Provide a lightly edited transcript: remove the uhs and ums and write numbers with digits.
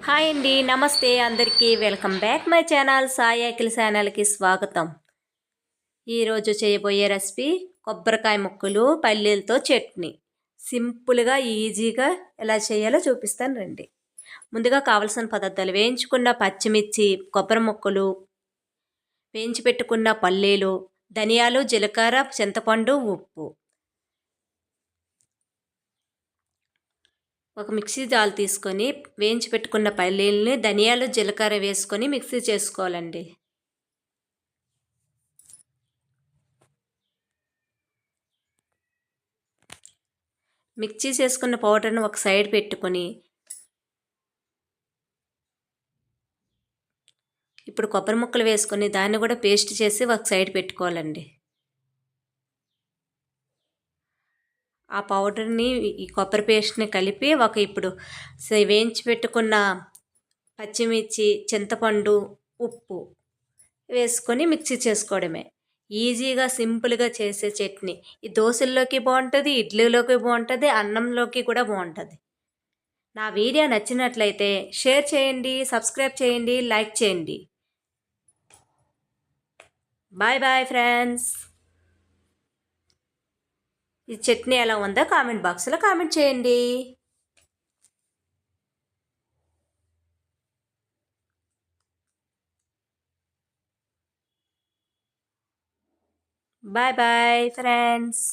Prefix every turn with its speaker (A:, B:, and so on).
A: Hi అండి, నమస్తే అందరికీ. Welcome back my channel Sai Akhil ఛానల్కి స్వాగతం. ఈరోజు చేయబోయే రెసిపీ కొబ్బరికాయ ముక్కలు పల్లీలతో చట్నీ. సింపుల్గా ఈజీగా ఎలా చేయాలో చూపిస్తాను రండి. ముందుగా కావలసిన పదార్థాలు: వేయించుకున్న పచ్చిమిర్చి, కొబ్బరి ముక్కలు, వేయించి పెట్టుకున్న పల్లీలు, ధనియాలు, జీలకర్ర, చింతపండు, ఉప్పు. ఒక మిక్సీ జార్ తీసుకొని వేయించి పెట్టుకున్న పల్లీలని, ధనియాలు, జీలకర్ర వేసుకొని మిక్సీ చేసుకోవాలండి. మిక్సీ చేసుకున్న పౌడర్ను ఒక సైడ్ పెట్టుకొని ఇప్పుడు కొబ్బరి ముక్కలు వేసుకొని దాన్ని కూడా పేస్ట్ చేసి ఒక సైడ్ పెట్టుకోవాలండి. ఆ పౌడర్ని ఈ కొబ్బరి పేస్ట్ని కలిపి ఇప్పుడు వేయించి పెట్టుకున్న పచ్చిమిర్చి, చింతపండు, ఉప్పు వేసుకొని మిక్సీ చేసుకోవడమే. ఈజీగా సింపుల్గా చేసే చట్నీ. ఈ దోశల్లోకి బాగుంటుంది, ఇడ్లీలోకి బాగుంటుంది, అన్నంలోకి కూడా బాగుంటుంది. నా వీడియో నచ్చినట్లయితే షేర్ చేయండి, సబ్స్క్రైబ్ చేయండి, లైక్ చేయండి. Bye bye friends. ఈ చట్నీ ఎలా ఉందో కామెంట్ బాక్స్లో కామెంట్ చేయండి. Bye bye friends.